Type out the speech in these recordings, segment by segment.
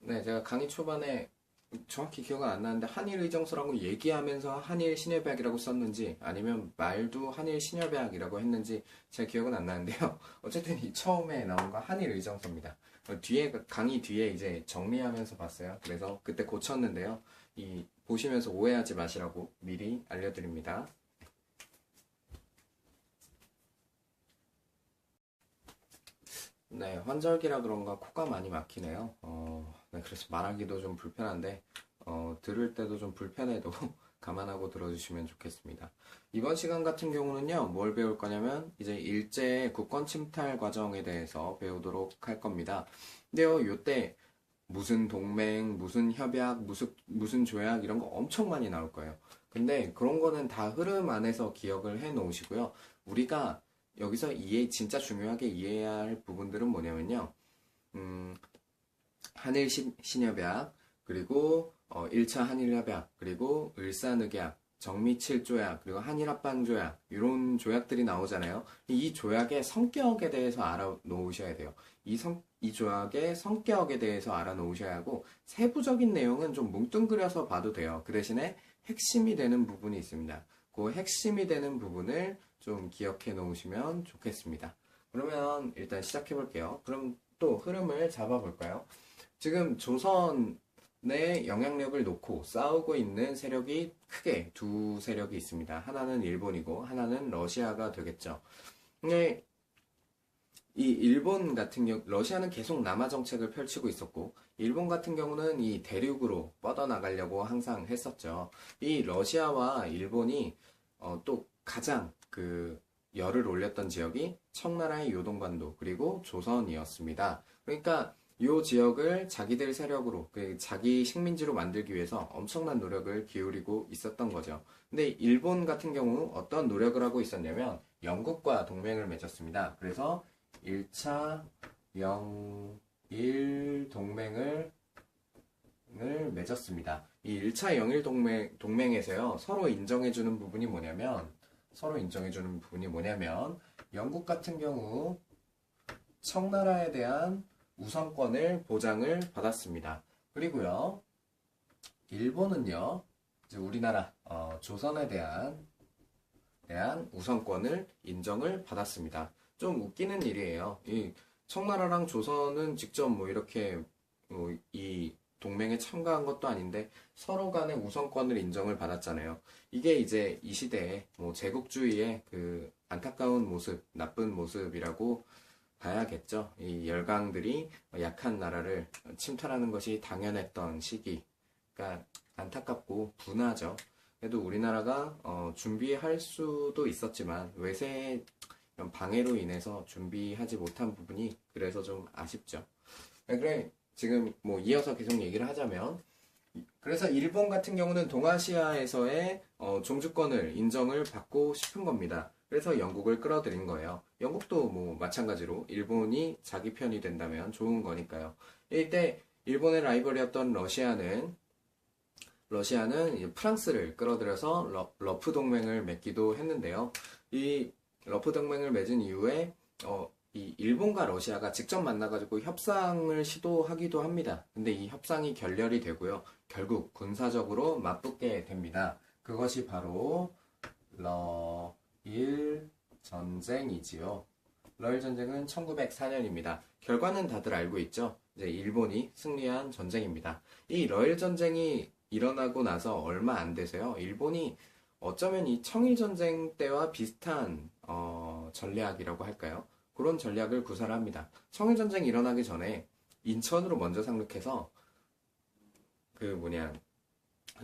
네, 제가 강의 초반에 정확히 기억은 안 나는데 한일의정서라고 얘기하면서 한일신협약이라고 썼는지 아니면 말도 한일신협약이라고 했는지 제 기억은 안 나는데요. 어쨌든 이 처음에 나온 거 한일의정서입니다. 뒤에 강의 뒤에 이제 정리하면서 봤어요. 그래서 그때 고쳤는데요. 이 보시면서 오해하지 마시라고 미리 알려드립니다. 네, 환절기라 그런가 코가 많이 막히네요. 네, 그래서 말하기도 좀 불편한데, 들을 때도 좀 불편해도 감안하고 들어주시면 좋겠습니다. 이번 시간 같은 경우는요, 뭘 배울 거냐면, 이제 일제의 국권 침탈 과정에 대해서 배우도록 할 겁니다. 근데요, 요때 무슨 동맹, 무슨 협약, 무슨 조약 이런 거 엄청 많이 나올 거예요. 근데 그런 거는 다 흐름 안에서 기억을 해 놓으시고요. 우리가 여기서 진짜 중요하게 이해해야 할 부분들은 뭐냐면요. 음, 한일 신협약, 그리고 1차 한일협약, 그리고 을사늑약, 정미칠조약, 그리고 한일합방조약 이런 조약들이 나오잖아요. 이 조약의 성격에 대해서 알아놓으셔야 돼요. 이 조약의 성격에 대해서 알아놓으셔야 하고 세부적인 내용은 좀 뭉뚱그려서 봐도 돼요. 그 대신에 핵심이 되는 부분이 있습니다. 그 핵심이 되는 부분을 좀 기억해 놓으시면 좋겠습니다. 그러면 일단 시작해 볼게요. 그럼 또 흐름을 잡아볼까요? 지금 조선의 영향력을 놓고 싸우고 있는 세력이 크게 두 세력이 있습니다. 하나는 일본이고 하나는 러시아가 되겠죠. 근데 이 일본 같은 경우, 러시아는 계속 남하 정책을 펼치고 있었고, 일본 같은 경우는 이 대륙으로 뻗어나가려고 항상 했었죠. 이 러시아와 일본이 또 가장 그 열을 올렸던 지역이 청나라의 요동반도 그리고 조선이었습니다. 그러니까 이 지역을 자기들 세력으로, 자기 식민지로 만들기 위해서 엄청난 노력을 기울이고 있었던 거죠. 근데 일본 같은 경우 어떤 노력을 하고 있었냐면 영국과 동맹을 맺었습니다. 그래서 1차 영일 동맹을 맺었습니다. 이 1차 영일 동맹에서요, 서로 인정해주는 부분이 뭐냐면, 영국 같은 경우, 청나라에 대한 우선권을 보장을 받았습니다. 그리고요, 일본은요, 이제 우리나라, 조선에 대한 우선권을 인정을 받았습니다. 좀 웃기는 일이에요. 이 청나라랑 조선은 직접 뭐 이렇게 이 동맹에 참가한 것도 아닌데 서로 간에 우선권을 인정을 받았잖아요. 이게 이제 이 시대에 뭐 제국주의의 그 안타까운 모습, 나쁜 모습이라고 봐야겠죠. 이 열강들이 약한 나라를 침탈하는 것이 당연했던 시기. 그러니까 안타깝고 분하죠. 그래도 우리나라가 준비할 수도 있었지만 외세의 이런 방해로 인해서 준비하지 못한 부분이 그래서 좀 아쉽죠. 네, 그래 지금 뭐 이어서 계속 얘기를 하자면 그래서 일본 같은 경우는 동아시아에서의 종주권을 인정을 받고 싶은 겁니다. 그래서 영국을 끌어들인 거예요. 영국도 뭐 마찬가지로 일본이 자기 편이 된다면 좋은 거니까요. 이때 일본의 라이벌이었던 러시아는 이제 프랑스를 끌어들여서 러프 동맹을 맺기도 했는데요. 이 러프 동맹을 맺은 이후에 이 일본과 러시아가 직접 만나가지고 협상을 시도하기도 합니다. 근데 이 협상이 결렬이 되고요. 결국 군사적으로 맞붙게 됩니다. 그것이 바로 러일 전쟁이지요. 러일 전쟁은 1904년입니다. 결과는 다들 알고 있죠. 이제 일본이 승리한 전쟁입니다. 이 러일 전쟁이 일어나고 나서 얼마 안 돼서요. 일본이 어쩌면 이 청일전쟁 때와 비슷한 전략이라고 할까요? 그런 전략을 구사를 합니다. 청일전쟁이 일어나기 전에 인천으로 먼저 상륙해서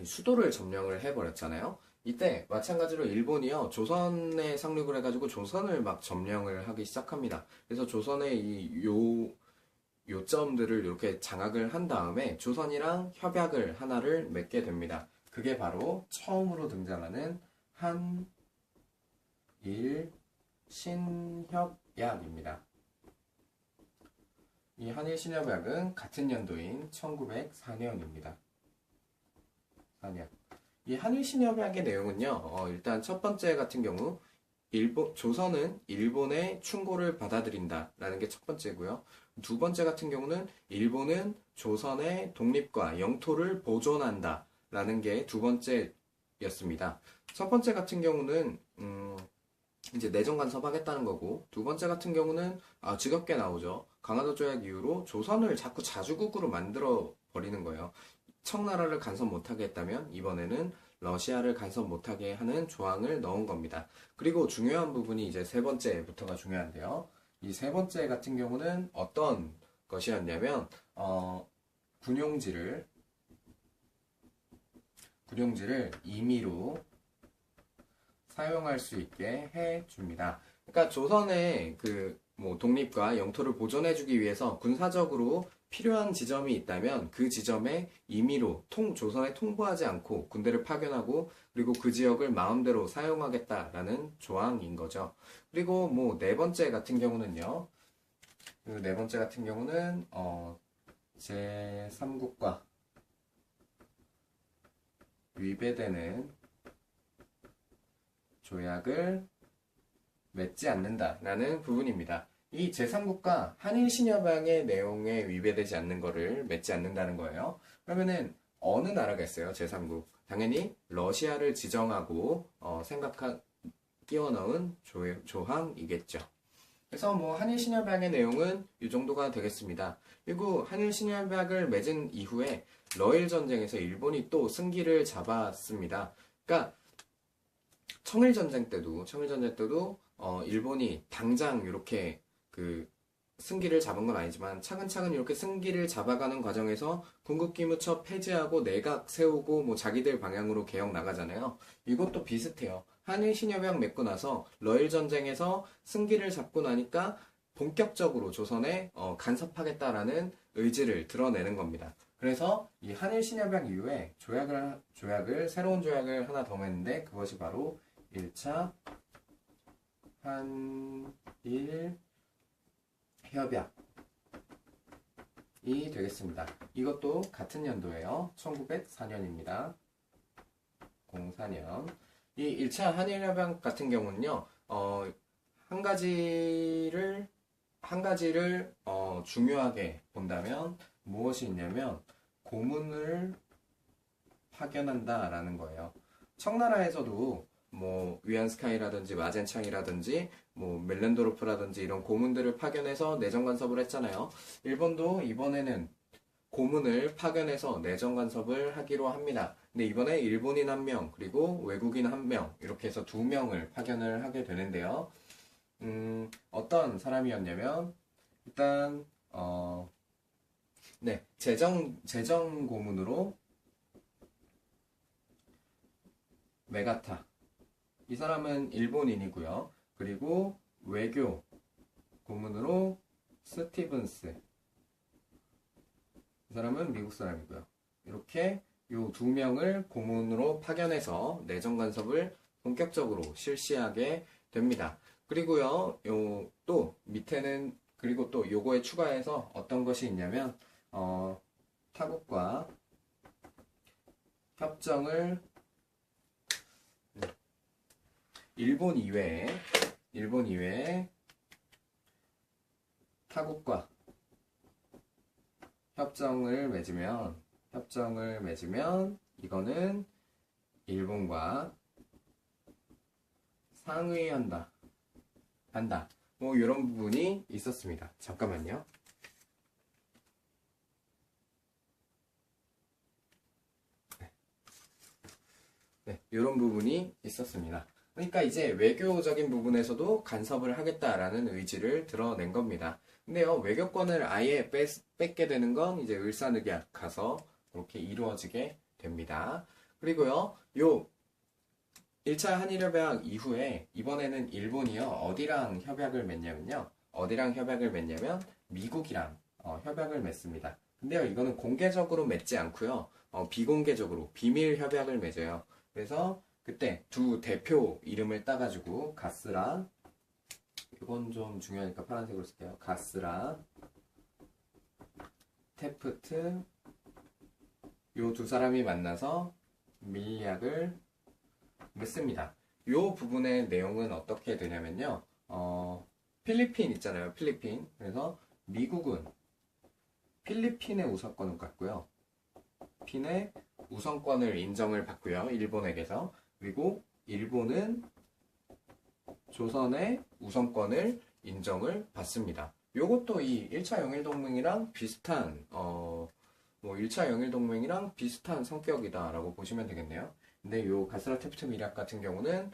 수도를 점령을 해버렸잖아요. 이때 마찬가지로 일본이요 조선에 상륙을 해가지고 조선을 막 점령을 하기 시작합니다. 그래서 조선의 이 요점들을 이렇게 장악을 한 다음에 조선이랑 협약을 하나를 맺게 됩니다. 그게 바로 처음으로 등장하는 한일 신협약입니다. 이 한일 신협약은 같은 연도인 1904년입니다. 4년. 이 한일 신협약의 내용은요, 일단 첫 번째 같은 경우 조선은 일본의 충고를 받아들인다라는 게 첫 번째고요. 두 번째 같은 경우는 일본은 조선의 독립과 영토를 보존한다라는 게 두 번째였습니다. 첫 번째 같은 경우는 이제 내정 간섭하겠다는 거고, 두 번째 같은 경우는 지겹게 나오죠. 강화도 조약 이후로 조선을 자꾸 자주국으로 만들어 버리는 거예요. 청나라를 간섭 못하게 했다면 이번에는 러시아를 간섭 못하게 하는 조항을 넣은 겁니다. 그리고 중요한 부분이 이제 세 번째부터가 중요한데요. 이 세 번째 같은 경우는 어떤 것이었냐면 군용지를 임의로 사용할 수 있게 해줍니다. 그러니까 조선의 뭐 독립과 영토를 보존해주기 위해서 군사적으로 필요한 지점이 있다면 그 지점에 임의로 조선에 통보하지 않고 군대를 파견하고 그리고 그 지역을 마음대로 사용하겠다라는 조항인 거죠. 그리고 뭐 네 번째 같은 경우는요. 그 네 번째 같은 경우는 제3국과 위배되는 조약을 맺지 않는다라는 부분입니다. 이 제3국가 한일신협약의 내용에 위배되지 않는 거를 맺지 않는다는 거예요. 그러면은 어느 나라겠어요? 제3국. 당연히 러시아를 지정하고 끼워 넣은 조항이겠죠. 그래서 뭐 한일신협약의 내용은 이 정도가 되겠습니다. 그리고 한일신협약을 맺은 이후에 러일 전쟁에서 일본이 또 승기를 잡았습니다. 그러니까 청일전쟁 때도 일본이 당장 이렇게 승기를 잡은 건 아니지만 차근차근 이렇게 승기를 잡아가는 과정에서 군국기무처 폐지하고 내각 세우고 뭐 자기들 방향으로 개혁 나가잖아요. 이것도 비슷해요. 한일 신협약 맺고 나서 러일 전쟁에서 승기를 잡고 나니까 본격적으로 조선에 간섭하겠다라는 의지를 드러내는 겁니다. 그래서 이 한일 신협약 이후에 새로운 조약을 하나 더 맺는데 그것이 바로 1차 한일 협약이 되겠습니다. 이것도 같은 연도예요. 1904년입니다. 04년. 이 1차 한일협약 같은 경우는요, 한 가지를 중요하게 본다면 무엇이 있냐면 고문을 파견한다라는 거예요. 청나라에서도 뭐 위안스카이라든지 마젠창이라든지 뭐 멜렌도르프라든지 이런 고문들을 파견해서 내정 간섭을 했잖아요. 일본도 이번에는 고문을 파견해서 내정 간섭을 하기로 합니다. 근데 이번에 일본인 1명 그리고 외국인 1명 이렇게 해서 2명을 파견을 하게 되는데요. 어떤 사람이었냐면 일단 재정 고문으로 메가타 이 사람은 일본인이고요. 그리고 외교 고문으로 스티븐스 이 사람은 미국 사람이고요. 이렇게 요 2명을 고문으로 파견해서 내정 간섭을 본격적으로 실시하게 됩니다. 그리고요, 또 밑에는 그리고 또 요거에 추가해서 어떤 것이 있냐면 타국과 협정을 일본 이외에 타국과 협정을 맺으면 이거는 일본과 상의한다. 뭐 이런 부분이 있었습니다. 잠깐만요. 네, 이런 부분이 있었습니다. 그러니까 이제 외교적인 부분에서도 간섭을 하겠다라는 의지를 드러낸 겁니다. 근데요, 외교권을 아예 뺏게 되는 건 이제 을사늑약 가서 그렇게 이루어지게 됩니다. 그리고요, 요 1차 한일협약 이후에 이번에는 일본이요, 어디랑 협약을 맺냐면 미국이랑 협약을 맺습니다. 근데요, 이거는 공개적으로 맺지 않고요, 비공개적으로 비밀 협약을 맺어요. 그래서 그때 두 대표 이름을 따가지고 가스라, 이건 좀 중요하니까 파란색으로 쓸게요. 가스라, 테프트, 요 두 사람이 만나서 밀약을 맺습니다. 요 부분의 내용은 어떻게 되냐면요. 필리핀 있잖아요. 필리핀. 그래서 미국은 필리핀의 우선권을 갖고요. 필리핀의 우선권을 인정을 받고요. 일본에게서. 그리고 일본은 조선의 우선권을 인정을 받습니다. 요것도 이 1차 영일동맹이랑 비슷한, 뭐 1차 영일동맹이랑 비슷한 성격이다라고 보시면 되겠네요. 근데 요 가스라테프트 밀약 같은 경우는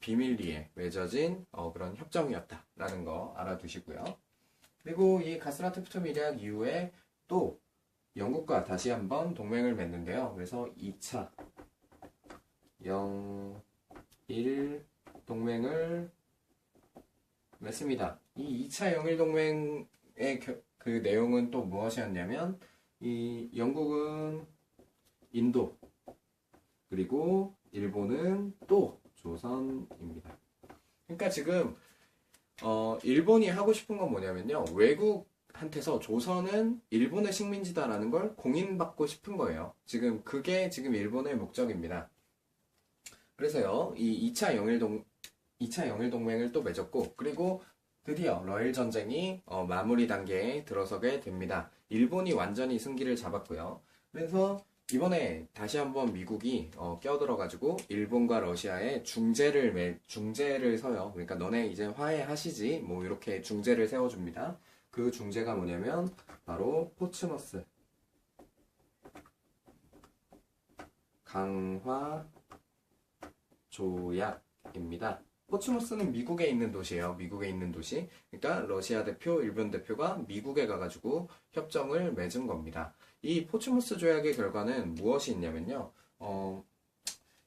비밀리에 맺어진 그런 협정이었다라는 거 알아두시고요. 그리고 이 가스라테프트 밀약 이후에 또 영국과 다시 한번 동맹을 맺는데요. 그래서 2차 영일 동맹을 맺습니다. 이 2차 영일동맹의 그 내용은 또 무엇이었냐면 이 영국은 인도 그리고 일본은 또 조선입니다. 그러니까 지금 일본이 하고 싶은 건 뭐냐면요. 외국한테서 조선은 일본의 식민지다라는 걸 공인받고 싶은 거예요. 그게 지금 일본의 목적입니다. 그래서요. 이 2차 영일동맹을 또 맺었고 그리고 드디어 러일 전쟁이 마무리 단계에 들어서게 됩니다. 일본이 완전히 승기를 잡았고요. 그래서 이번에 다시 한번 미국이 껴들어가지고 일본과 러시아에 중재를 서요. 그러니까 너네 이제 화해하시지 뭐 이렇게 중재를 세워줍니다. 그 중재가 뭐냐면 바로 포츠머스 강화 조약입니다. 포츠머스는 미국에 있는 도시예요. 미국에 있는 도시. 그러니까 러시아 대표, 일본 대표가 미국에 가가지고 협정을 맺은 겁니다. 이 포츠머스 조약의 결과는 무엇이 있냐면요.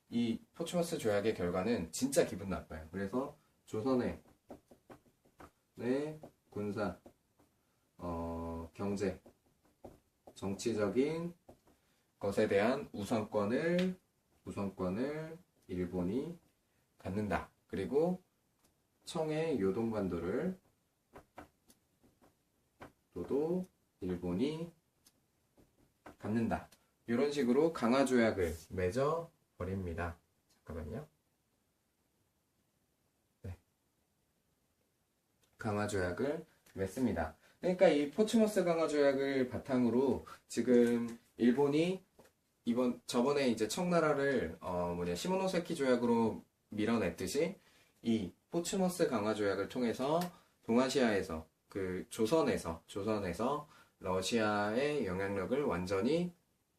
이 포츠머스 조약의 결과는 진짜 기분 나빠요. 그래서 조선의 군사, 경제, 정치적인 것에 대한 우선권을 일본이 갖는다. 그리고 청해 요동반도를 또 일본이 갖는다. 이런 식으로 강화 조약을 맺어 버립니다. 잠깐만요. 네. 강화 조약을 맺습니다. 그러니까 이 포츠머스 강화 조약을 바탕으로 지금 일본이 저번에 이제 청나라를 시모노세키 조약으로 밀어냈듯이 이 포츠머스 강화 조약을 통해서 동아시아에서 조선에서 러시아의 영향력을 완전히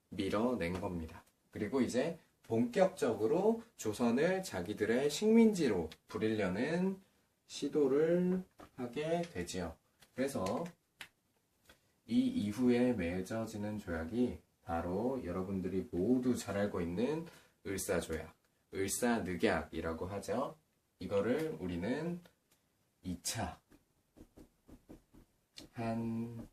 밀어낸 겁니다. 그리고 이제 본격적으로 조선을 자기들의 식민지로 부리려는 시도를 하게 되지요. 그래서 이 이후에 맺어지는 조약이 바로 여러분들이 모두 잘 알고 있는 을사조약, 을사늑약이라고 하죠. 이거를 우리는 2차 한일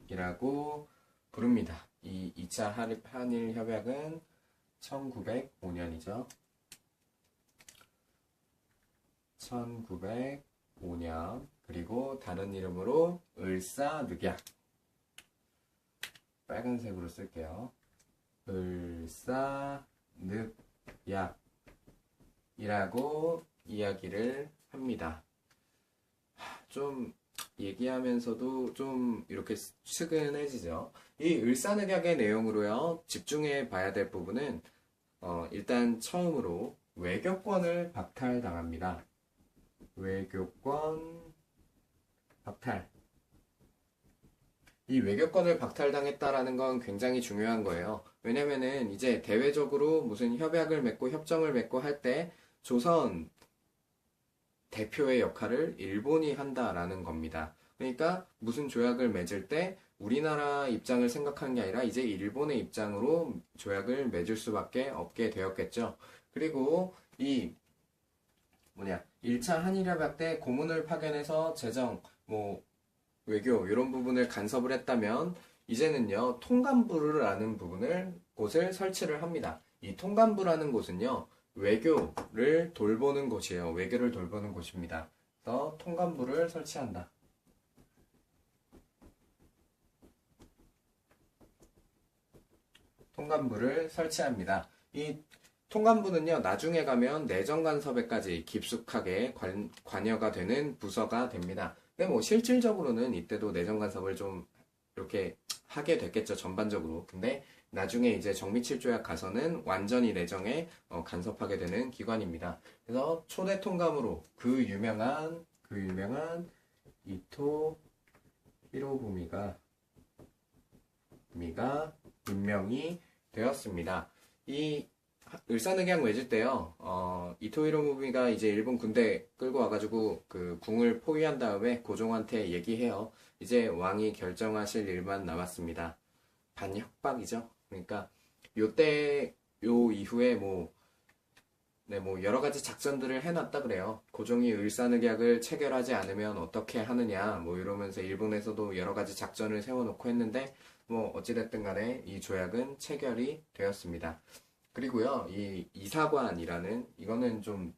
협약이라고 부릅니다. 이 2차 한일 협약은 1905년이죠. 1905년 그리고 다른 이름으로 을사늑약 빨간색으로 쓸게요. 을사늑약이라고 이야기를 합니다. 좀 얘기하면서도 좀 이렇게 측은해지죠. 이 을사늑약의 내용으로요. 집중해 봐야 될 부분은 일단 처음으로 외교권을 박탈당합니다. 외교권 박탈. 이 외교권을 박탈당했다라는 건 굉장히 중요한 거예요. 왜냐면은 이제 대외적으로 무슨 협약을 맺고 협정을 맺고 할 때 조선 대표의 역할을 일본이 한다라는 겁니다. 그러니까 무슨 조약을 맺을 때 우리나라 입장을 생각하는 게 아니라 이제 일본의 입장으로 조약을 맺을 수밖에 없게 되었겠죠. 그리고 1차 한일협약 때 고문을 파견해서 재정, 외교 이런 부분을 간섭을 했다면 이제는요 통감부라는 곳을 설치를 합니다. 이 통감부라는 곳은요 외교를 돌보는 곳이에요. 외교를 돌보는 곳입니다. 그래서 통감부를 설치한다. 통간부를 설치합니다. 이 통간부는요, 나중에 가면 내정간섭에까지 깊숙하게 관여가 되는 부서가 됩니다. 근데 뭐 실질적으로는 이때도 내정간섭을 좀 이렇게 하게 됐겠죠, 전반적으로. 근데 나중에 이제 정미칠조약 가서는 완전히 내정에 간섭하게 되는 기관입니다. 그래서 초대 통감으로 그 유명한 이토 히로부미가 임명이 되었습니다. 이 을사늑양 외질 때요, 이토 히로부미가 이제 일본 군대 끌고 와가지고 그 궁을 포위한 다음에 고종한테 얘기해요. 이제 왕이 결정하실 일만 남았습니다. 반협박이죠. 그러니까 요때 요 이후에 뭐 여러 가지 작전들을 해놨다 그래요. 고종이 을사늑약을 체결하지 않으면 어떻게 하느냐, 뭐 이러면서 일본에서도 여러 가지 작전을 세워놓고 했는데, 뭐 어찌됐든 간에 이 조약은 체결이 되었습니다. 그리고요, 이 이사관이라는, 이거는 좀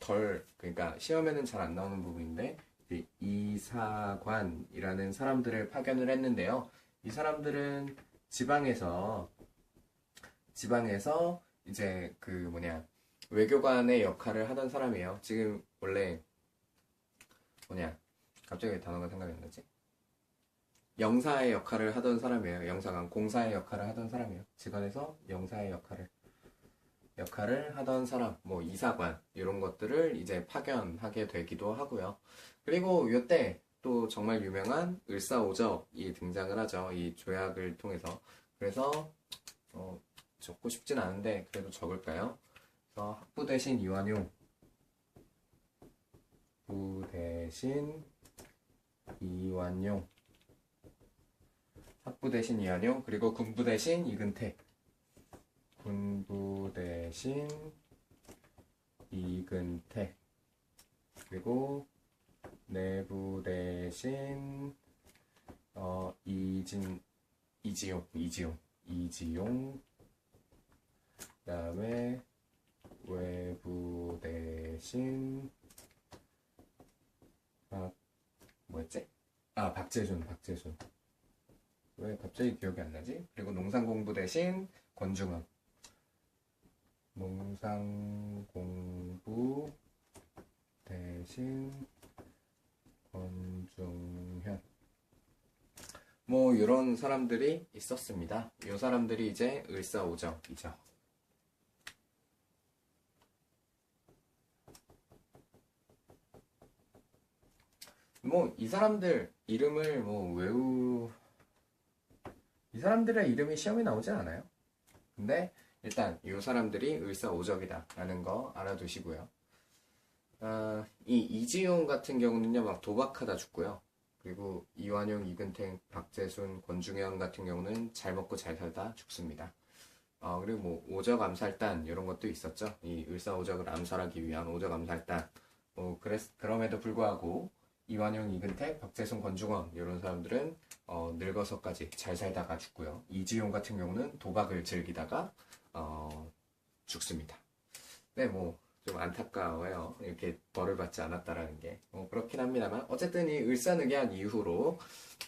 그러니까 시험에는 잘 안 나오는 부분인데, 이사관이라는 사람들을 파견을 했는데요. 이 사람들은 지방에서 이제 외교관의 역할을 하던 사람이에요. 지금 원래 갑자기 단어가 생각이 안 나지? 영사의 역할을 하던 사람이에요. 영사관, 공사의 역할을 하던 사람이에요. 직원에서 영사의 역할을 하던 사람, 뭐 이사관 이런 것들을 이제 파견하게 되기도 하고요. 그리고 이때 또 정말 유명한 을사오적이 등장을 하죠. 이 조약을 통해서. 그래서 적고 싶진 않은데 그래도 적을까요? 학부 대신 이완용, 부 대신 이완용, 학부 대신 이완용, 그리고 군부 대신 이근택, 군부 대신 이근택, 그리고 내부 대신 이지용, 그다음에 외부 대신 박재준. 왜 갑자기 기억이 안 나지? 그리고 농산공부 대신 권중현. 농산공부 대신 권중현. 뭐 이런 사람들이 있었습니다. 이 사람들이 이제 을사오적이죠. 뭐 이 사람들 이름을 이 사람들의 이름이 시험에 나오진 않아요. 근데 일단 이 사람들이 을사오적이다 라는 거 알아두시고요. 이 이지용 같은 경우는요, 막 도박하다 죽고요. 그리고 이완용, 이근택, 박재순, 권중현 같은 경우는 잘 먹고 잘 살다 죽습니다. 그리고 뭐 오적 암살단 이런 것도 있었죠. 이 을사오적을 암살하기 위한 오적 암살단. 그럼에도 불구하고 이완용, 이근택, 박재순, 권중원 이런 사람들은 늙어서까지 잘 살다가 죽고요. 이지용 같은 경우는 도박을 즐기다가 죽습니다. 네, 뭐 좀 안타까워요. 이렇게 벌을 받지 않았다라는 게. 그렇긴 합니다만 어쨌든 이 을사늑약 이후로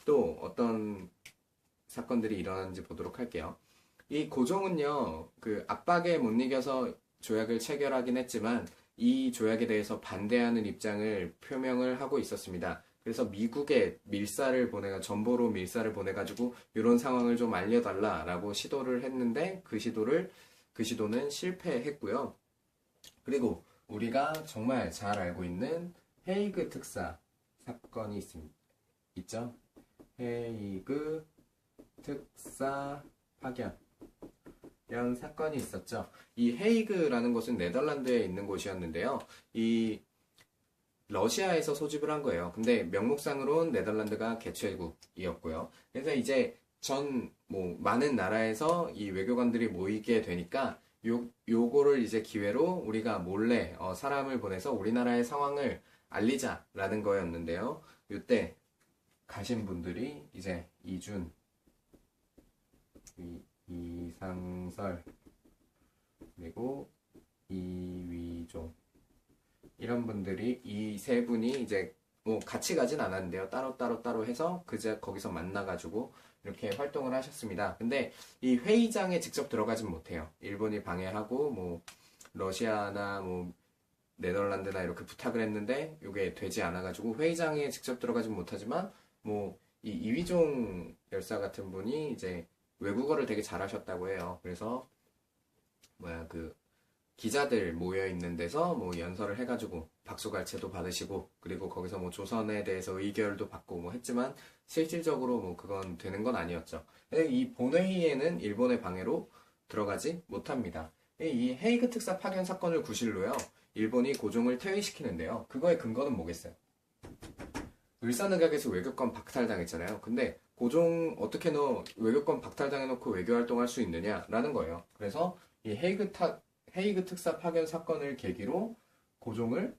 또 어떤 사건들이 일어나는지 보도록 할게요. 이 고종은요, 그 압박에 못 이겨서 조약을 체결하긴 했지만 이 조약에 대해서 반대하는 입장을 표명을 하고 있었습니다. 그래서 미국에 전보로 밀사를 보내가지고 이런 상황을 좀 알려달라라고 시도를 했는데 그 시도는 실패했고요. 그리고 우리가 정말 잘 알고 있는 헤이그 특사 사건이 있죠. 헤이그 특사 파견 이런 사건이 있었죠. 이 헤이그라는 곳은 네덜란드에 있는 곳이었는데요. 이 러시아에서 소집을 한 거예요. 근데 명목상으로는 네덜란드가 개최국이었고요. 그래서 이제 많은 나라에서 이 외교관들이 모이게 되니까 요거를 이제 기회로 우리가 몰래 사람을 보내서 우리나라의 상황을 알리자라는 거였는데요. 이때 가신 분들이 이제 이준, 이상설, 그리고 이위종 이런 분들이 이 세 분이 이제 뭐 같이 가진 않았는데요. 따로 해서 거기서 만나가지고 이렇게 활동을 하셨습니다. 근데 이 회의장에 직접 들어가진 못해요. 일본이 방해하고 뭐 러시아나 뭐 네덜란드나 이렇게 부탁을 했는데 이게 되지 않아가지고 회의장에 직접 들어가진 못하지만 뭐 이 이휘종 열사 같은 분이 이제 외국어를 되게 잘하셨다고 해요. 그래서 뭐야 그 기자들 모여 있는 데서 뭐 연설을 해가지고 박수갈채도 받으시고 그리고 거기서 뭐 조선에 대해서 의결도 받고 뭐 했지만 실질적으로 뭐 그건 되는 건 아니었죠. 이 본회의에는 일본의 방해로 들어가지 못합니다. 이 헤이그 특사 파견 사건을 구실로요. 일본이 고종을 퇴위시키는데요. 그거의 근거는 뭐겠어요? 을사늑약에서 외교권 박탈당했잖아요. 근데 고종 어떻게 너 외교권 박탈당해놓고 외교 활동할 수 있느냐라는 거예요. 그래서 이 헤이그 특사 파견 사건을 계기로 고종을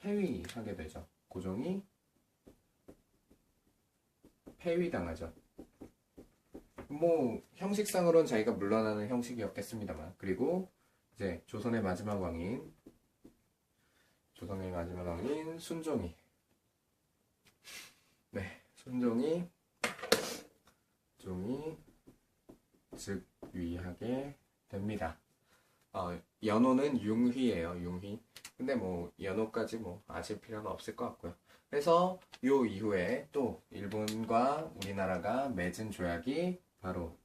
폐위하게 되죠. 고종이 폐위당하죠. 뭐 형식상으로는 자기가 물러나는 형식이었겠습니다만 그리고 이제 조선의 마지막 왕인 순종이 즉위하게 됩니다. 연호는 융휘예요. 융휘. 근데 뭐 연호까지 뭐 아실 필요는 없을 것 같고요. 그래서 요 이후에 또 일본과 우리나라가 맺은 조약이 바로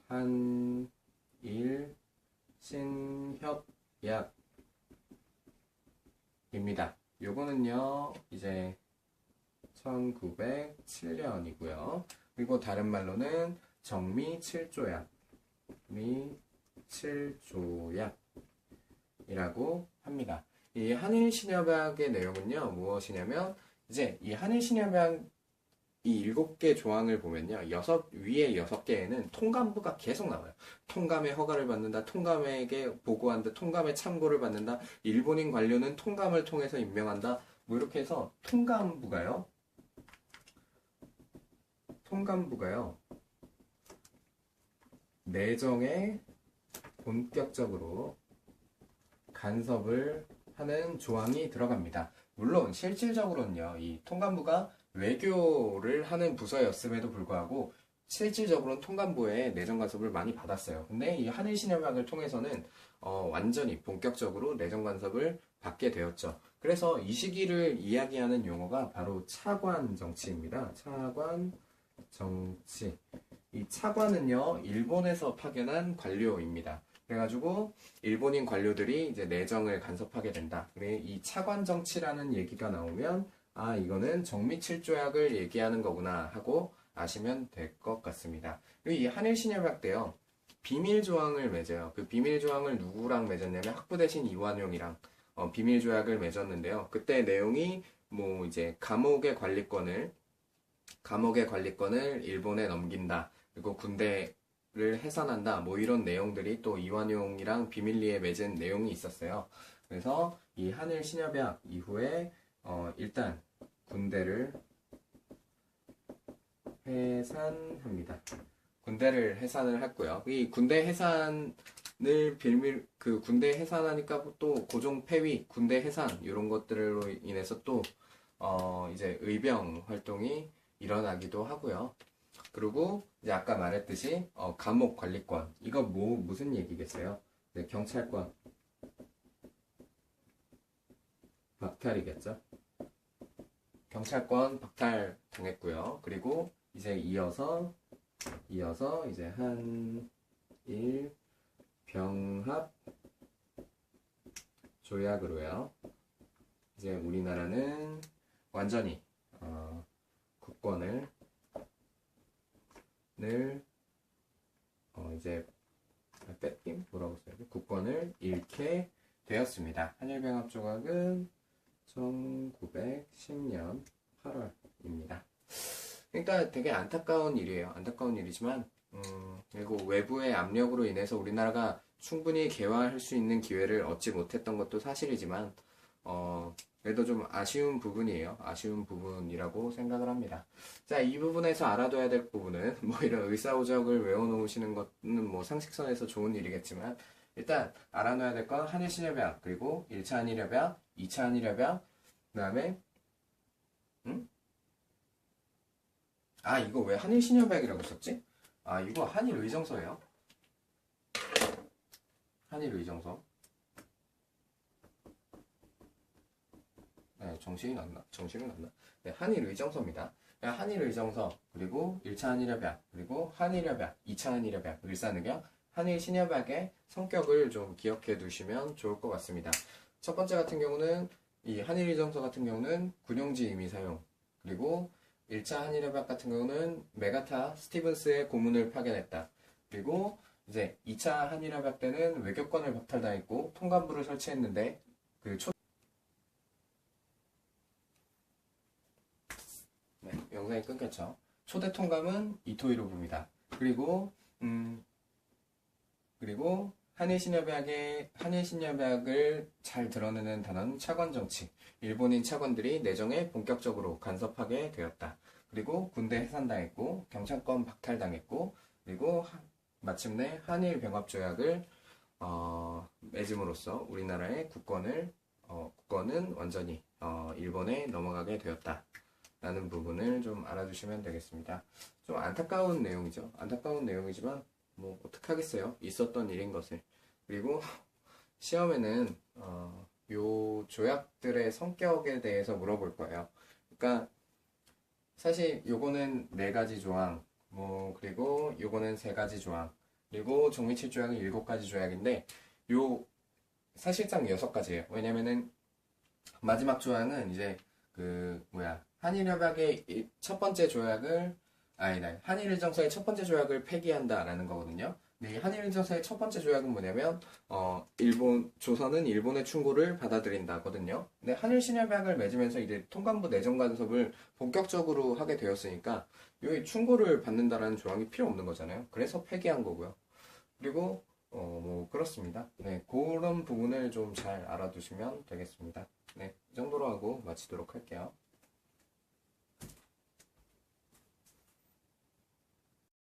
한일 신협약입니다. 요거는요 이제 1907년이고요. 그리고 다른 말로는 정미 7조약, 이라고 합니다. 이 한일 신협약의 내용은요 무엇이냐면 이제 이 한일 신협약 이 7개 조항을 보면요 위에 6개에는 통감부가 계속 나와요. 통감의 허가를 받는다, 통감에게 보고한다, 통감의 참고를 받는다, 일본인 관료는 통감을 통해서 임명한다, 뭐 이렇게 해서 통감부가요 내정에 본격적으로 간섭을 하는 조항이 들어갑니다. 물론 실질적으로는요 이 통감부가 외교를 하는 부서였음에도 불구하고 실질적으로는 통감부의 내정 간섭을 많이 받았어요. 근데 이 한일 신협약을 통해서는 완전히 본격적으로 내정 간섭을 받게 되었죠. 그래서 이 시기를 이야기하는 용어가 바로 차관 정치입니다. 차관 정치. 이 차관은요 일본에서 파견한 관료입니다. 그래가지고 일본인 관료들이 이제 내정을 간섭하게 된다. 이 차관 정치라는 얘기가 나오면 이거는 정미칠조약을 얘기하는 거구나 하고 아시면 될 것 같습니다. 그리고 이 한일신협약 때요 비밀 조항을 맺어요. 그 비밀 조항을 누구랑 맺었냐면 학부 대신 이완용이랑 비밀 조약을 맺었는데요. 그때 내용이 뭐 이제 감옥의 관리권을 일본에 넘긴다. 그리고 군대를 해산한다. 뭐 이런 내용들이 또 이완용이랑 비밀리에 맺은 내용이 있었어요. 그래서 이 한일 신협약 이후에 일단 군대를 해산합니다. 군대를 해산을 했고요. 이 군대 해산을 군대 해산하니까 또 고종 폐위, 군대 해산 이런 것들로 인해서 또 이제 의병 활동이 일어나기도 하고요. 그리고 이제 아까 말했듯이 감옥 관리권 이거 무슨 얘기겠어요? 네, 경찰권 박탈이겠죠. 경찰권 박탈 당했고요. 그리고 이제 이어서 이제 한일 병합 조약으로요. 이제 우리나라는 완전히 국권을 이제 뺏김 뭐라고 써야지? 국권을 잃게 되었습니다. 한일병합 조약은 1910년 8월입니다. 그러니까 되게 안타까운 일이에요. 안타까운 일이지만 그리고 외부의 압력으로 인해서 우리나라가 충분히 개화할 수 있는 기회를 얻지 못했던 것도 사실이지만 그래도 좀 아쉬운 부분이에요. 아쉬운 부분이라고 생각을 합니다. 자, 이 부분에서 알아둬야 될 부분은 뭐 이런 의사오적을 외워놓으시는 것은 뭐 상식선에서 좋은 일이겠지만 일단 알아놔야 될 건 한일신협약, 그리고 1차 한일협약, 2차 한일협약, 그 다음에 이거 왜 한일신협약이라고 썼지? 이거 한일의정서예요. 한일의정서. 네, 정신이 났나? 네, 한일의정서입니다. 한일의정서, 그리고 1차 한일협약, 그리고 한일협약, 2차 한일협약, 을사늑약, 한일신협약의 성격을 좀 기억해 두시면 좋을 것 같습니다. 첫 번째 같은 경우는 이 한일의정서 같은 경우는 군용지 의미 사용, 그리고 1차 한일협약 같은 경우는 메가타 스티븐스의 고문을 파견했다. 그리고 이제 2차 한일협약 때는 외교권을 박탈당했고 통감부를 설치했는데 영상이 끊겼죠. 초대 통감은 이토 히로부입니다. 그리고 한일신협약을 잘 드러내는 단어는 차관정치. 일본인 차관들이 내정에 본격적으로 간섭하게 되었다. 그리고 군대 해산당했고 경찰권 박탈당했고 그리고 마침내 한일병합조약을 맺음으로써 우리나라의 국권은 완전히 일본에 넘어가게 되었다. 라는 부분을 좀 알아주시면 되겠습니다. 좀 안타까운 내용이죠. 안타까운 내용이지만 뭐 어떡하겠어요. 있었던 일인 것을. 그리고 시험에는 요 조약들의 성격에 대해서 물어볼 거예요. 그러니까 사실 요거는 4가지 조항, 그리고 요거는 3가지 조항, 그리고 정미칠 조약은 7가지 조약인데 요 사실상 6가지예요. 왜냐면은 마지막 조항은 이제 한일협약의 첫 번째 조약을 한일의정서의 첫 번째 조약을 폐기한다라는 거거든요. 근데 이 한일의정서의 첫 번째 조약은 뭐냐면 조선은 일본의 충고를 받아들인다거든요. 근데 한일신협약을 맺으면서 이제 통감부 내정 간섭을 본격적으로 하게 되었으니까 여기 충고를 받는다라는 조항이 필요 없는 거잖아요. 그래서 폐기한 거고요. 그리고 그렇습니다. 네, 그런 부분을 좀 잘 알아두시면 되겠습니다. 네, 이 정도로 하고 마치도록 할게요.